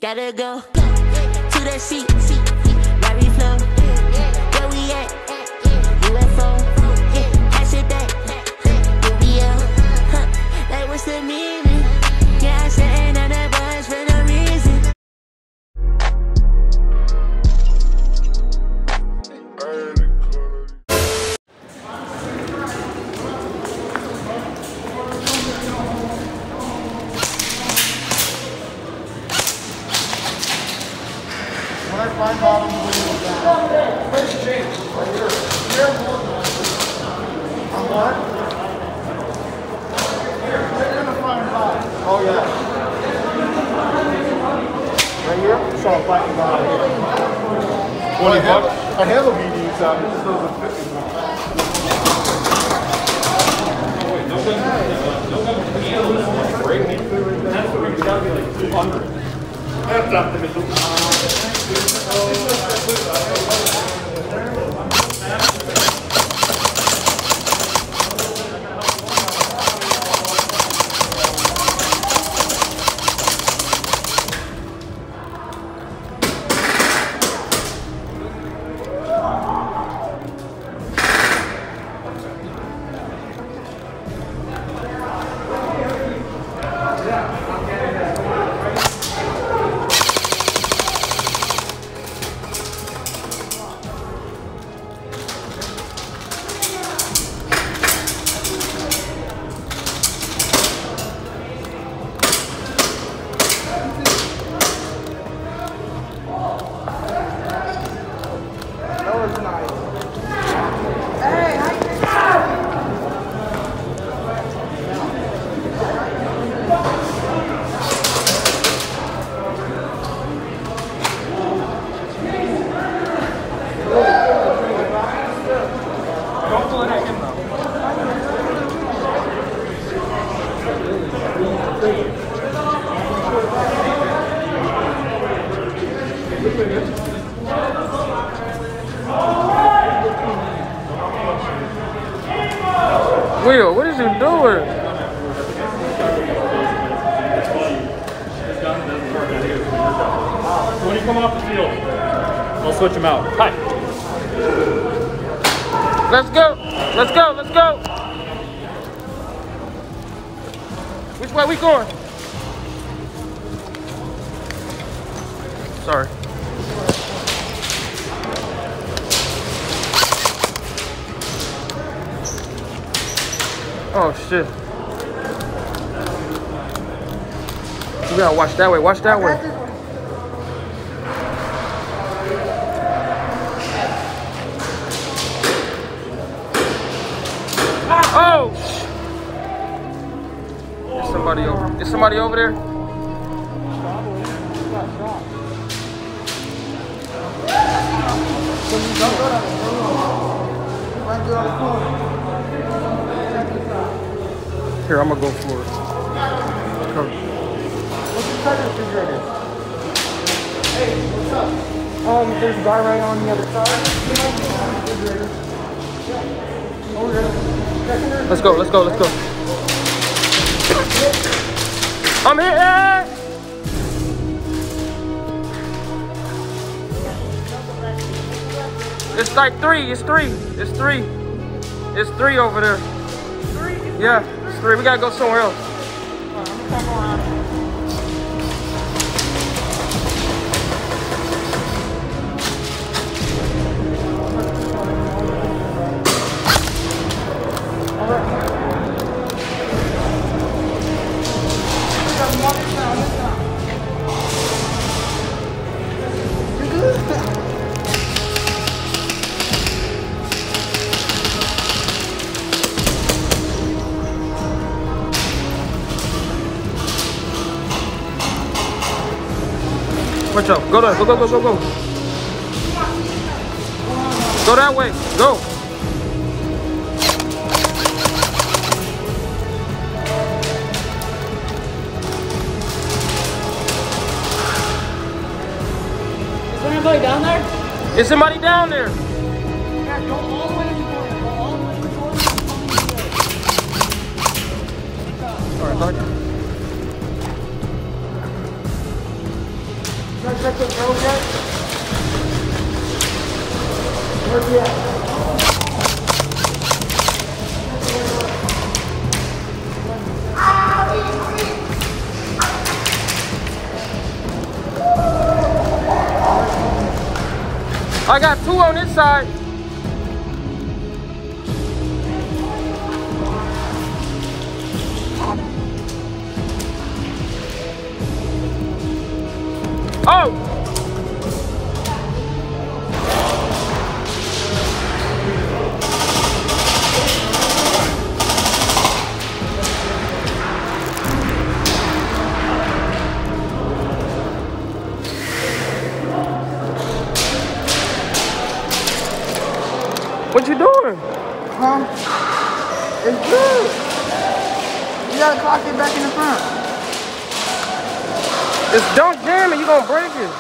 Gotta go to the seat, where we flow. Where we at? UFO. Pass it back. Here we are. Like what's the meaning? Yeah, I said on the bus for no reason. My bottom window down. Where's James? Right here. Here. On what? Here. They're gonna find out. Oh yeah. Right here? So I'm finding out here. 20 bucks? I have a BD inside, it just doesn't fit me. That's what we've got to be like 200. That's optimism. Will, what is you doing? When you come off the field, I'll switch them out. Hi. Let's go. Let's go. Let's go. Which way we going? Sorry. Oh shit. You gotta watch that way. Watch that way. Oh! There's somebody over. Is somebody over there? Here, I'm gonna go for it. Come. What's the second refrigerator? Hey, what's up? There's a guy right on the other side. Refrigerator. Over here. Let's go, let's go, let's go. I'm here! It's like three, it's three. It's three. It's three over there. Yeah, it's three. We gotta go somewhere else. Watch out. Go there. Go, go, go, go, go. Go that way. Go. Is there anybody down there? Is somebody down there? Yeah, go all the way to the door. Go all the way to the door. All right, guys check the road yet? Where's he at? I got 2 on this side. Oh! What you doing? Huh? It's good. You gotta clock it back in the front. Just don't jam it, you gonna break it.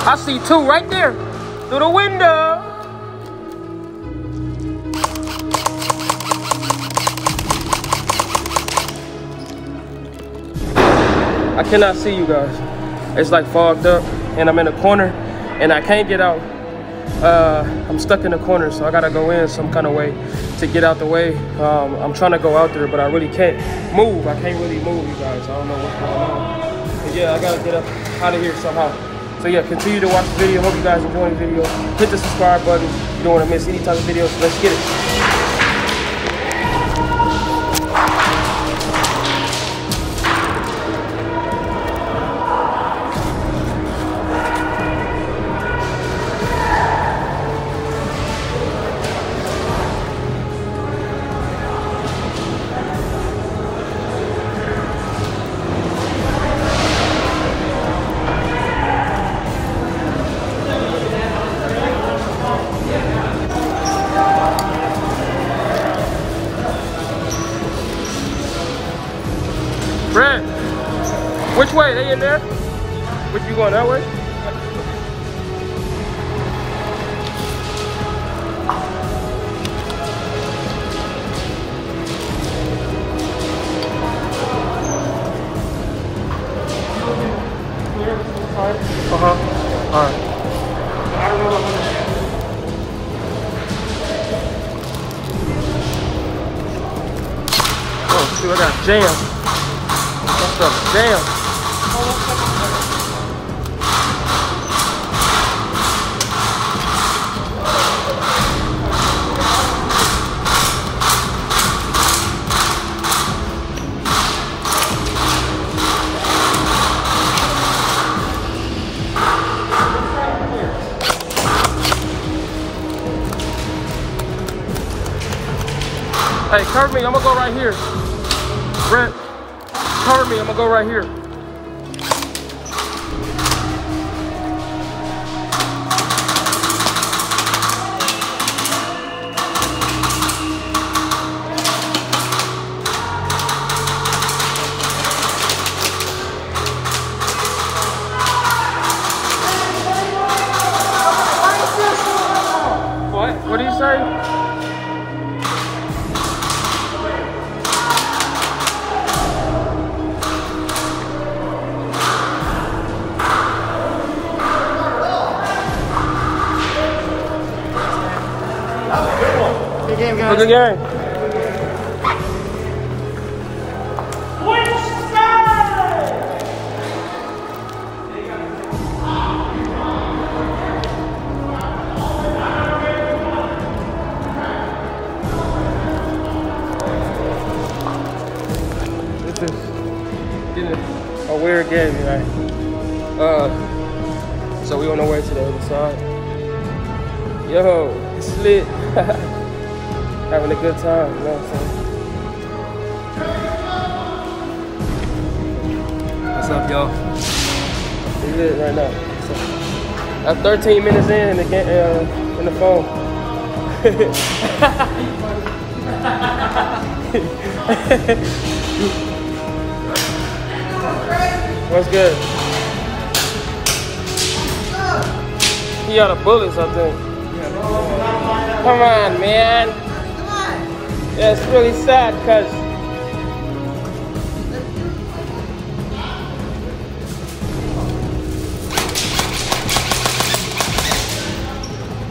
I see 2 right there, through the window. I cannot see you guys. It's like fogged up and I'm in a corner and I can't get out. I'm stuck in the corner, so I gotta go in some kind of way to get out the way. I'm trying to go out there, but I really can't move. I can't really move, you guys. I don't know what's going on. But yeah, I gotta get up out of here somehow. So yeah, continue to watch the video. Hope you guys enjoy the video. Hit the subscribe button. You don't want to miss any type of videos. Let's get it. Brad, which way? They in there? Which you going that way? Uh-huh. All right. Oh, shoot, I got jammed. What's up? Damn. Hey, cover me. I'm gonna go right here. Brent, cover me. I'm gonna go right here. What do you say? Good game, guys. Good game. This is getting a weird game tonight. So we on our way to the other side. Yo, it's lit. having a good time, you know what I'm saying? What's up, y'all? We lit right now. So, I'm 13 minutes in the game, in the phone. What's good? He out of bullets, I think. Come on, man. Yeah, it's really sad, cause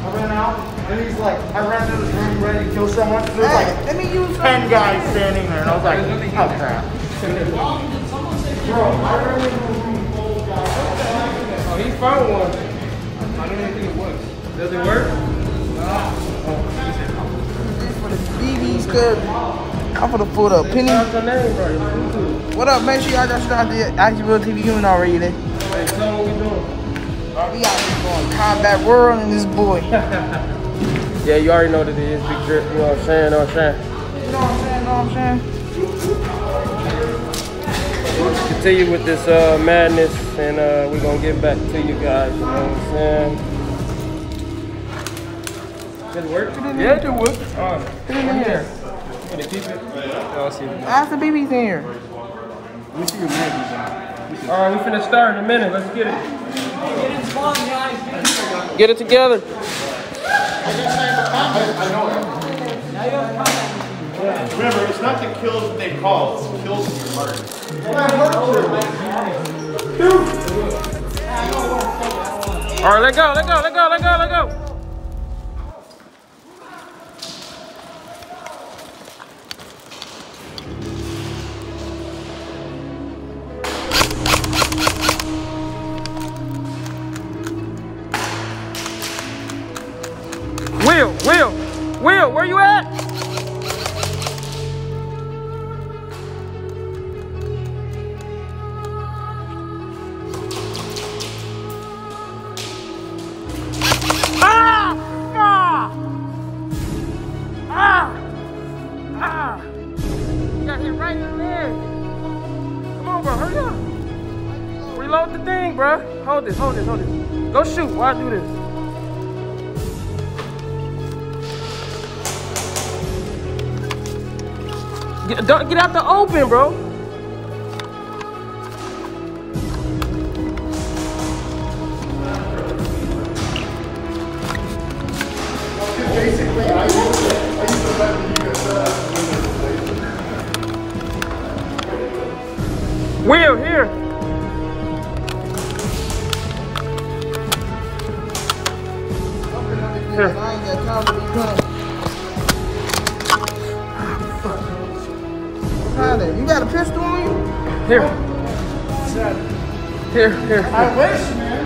I ran out, and he's like, I ran into this room ready to kill someone. There's like 10 guys standing there, and I was like, oh crap. Bro, I ran into a room full of guys. oh, he found one. I don't even think it works. Does it work? For the BBs, cuz I'm for the put up. Penny, What's your name, bro? Your YouTube. what up? Make sure y'all got started the Actual TV human already there. Hey, tell me what we doing. We out here going combat world and this boy. Yeah, you already know what it is, Big Drip. You know what I'm saying? You know what I'm saying? Continue with this madness, and we're gonna get back to you guys. You know what I'm saying? Did it work? Yeah, it work. Oh, Put it in here. gonna keep it? I'll see. Ask the BBs in here. Let me see your mag. All right, we finna start in a minute. Let's get it. Get it together. Remember, it's not the kills that they call, it's the kills in your heart. All right, let go, let go, let go, let go, let go. Will, where you at? Got hit right in the leg. Come on, bro, hurry up. Reload the thing, bro. Hold this. Go shoot while I do this. Get out the open, bro. Basically, I used to let you get Will, here. Here. I ain't got time to be coming. You got a pistol on you? Here. Here. I wish, man.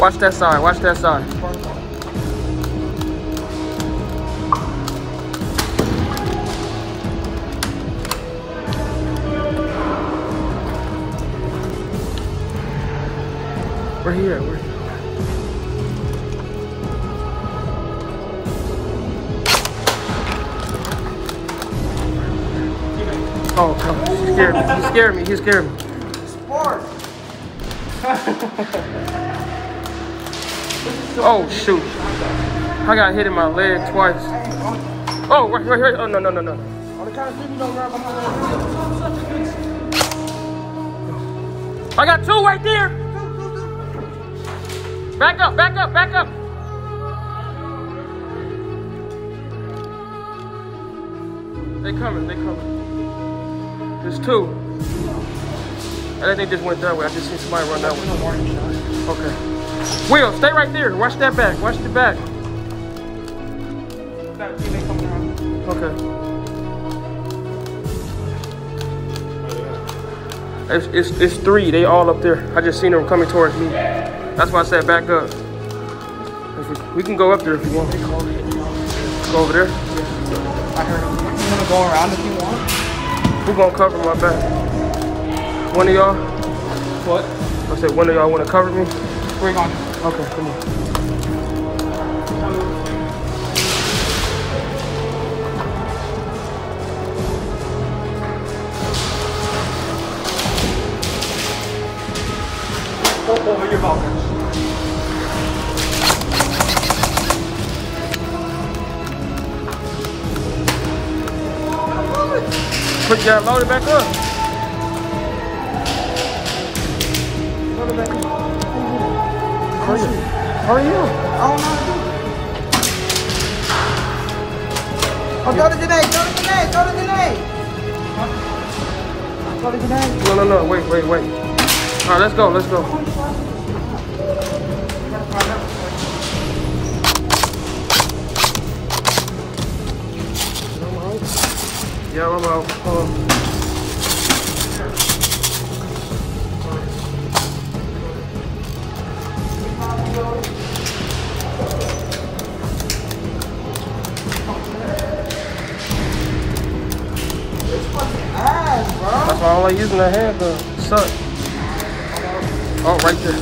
Watch that side, watch that side. We're here, we're here. Oh, he scared me. Sport. Oh, shoot. I got hit in my leg twice. Oh, right. Oh, no. On the count of three, you don't grab behind. I got two right there. Back up, back up, back up. They coming, they coming. There's two. I think they just went that way. I just seen somebody run that way. Okay. Will, stay right there. Watch that back. Watch the back. Okay. It's three. They all up there. I just seen them coming towards me. That's why I said back up. We can go up there if you want. Go over there. I heard him. You want to go around if you want? Who gonna cover my back? One of y'all? What? I said one of y'all want to cover me? Where you going? Okay, come on. Over your balcony. Put that, load it back up. Load it back up. How are you? How are you? I don't know how to do it. Oh, throw the grenade, throw the grenade, throw the grenade. Throw the grenade. No, wait. All right, let's go. Yeah, I'm out. Hold on. That's why I don't like using the hand gun. Suck. Oh, right there.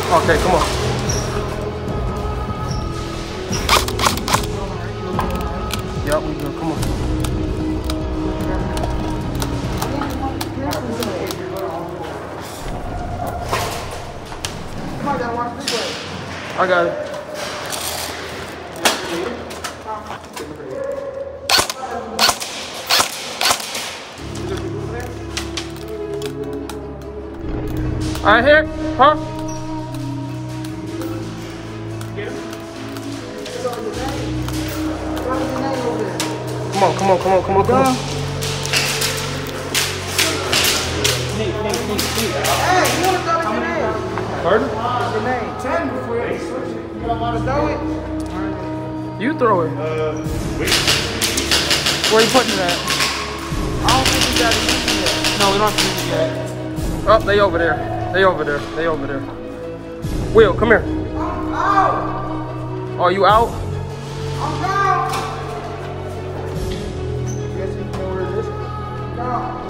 Okay, come on. Yep, we go. Come on. Come on, gotta watch this way. I got it. All right, here, huh? Come on. Hey, you want to throw the grenade? Pardon? Grenade. 10 before you switch it. You don't want to throw it? You throw it. Where you putting it at? I don't think we got it yet. No, we don't have to use it yet. Oh, they over there. Will, come here. I'm out. Are you out? I'm out. Guess you know where it is? No.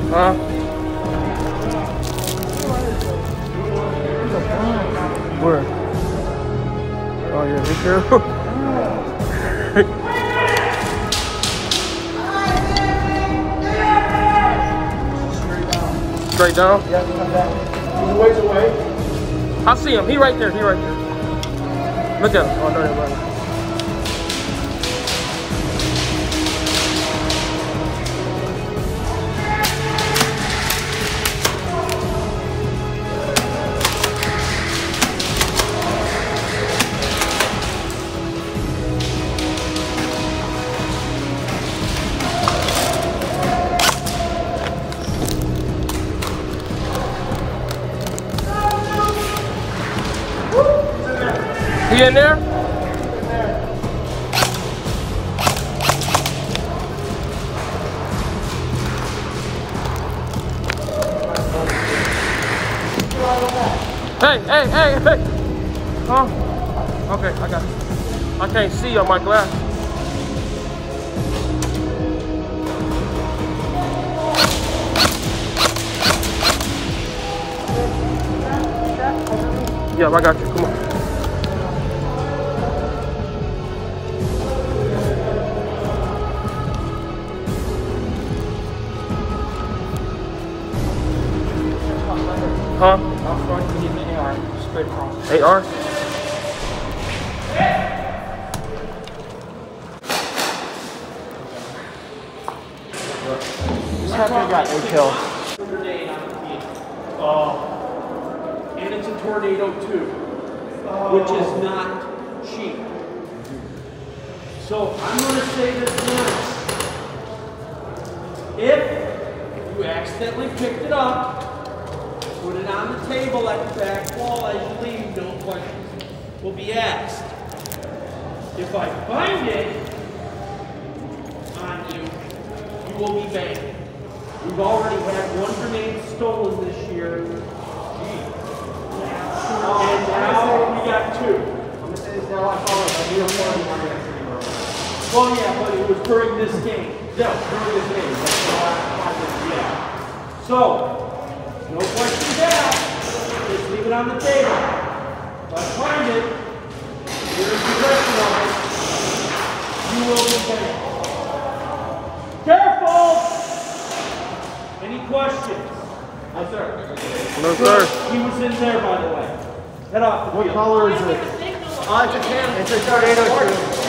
Huh? Where? Oh yeah, be careful. Straight down? Yeah, come back. He's a ways away. I see him. He right there. Look at him. Oh no, they're running. He in there? Hey. Huh? Okay, I got it. I can't see on my glass. Yeah, I got you. Come on. Huh? How far do you need an AR? Straight across. AR? This hacker got no kill. Grenade on the field. And it's a tornado too, which is not cheap. So I'm going to say this once. If you accidentally picked it up, put it on the table at the back wall as you leave, no questions will be asked. If I find it on you, you will be banned. We've already had one grenade stolen this year. And now we got two. Well, yeah, but it was during this game. Yeah, during this game. Yeah. So, no questions asked. Just leave it on the table. If I find it, you're in possession of it, you will be banned. Careful! Any questions? No, sir. No, sir. He was in there, by the way. Head off the What field. color is it? It's a camera. It's a tornado too.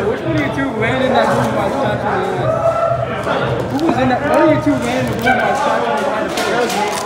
Which one of you two ran in that room while shot you in the eye? Who was in that? One of you two ran in the room while shot you in the eye?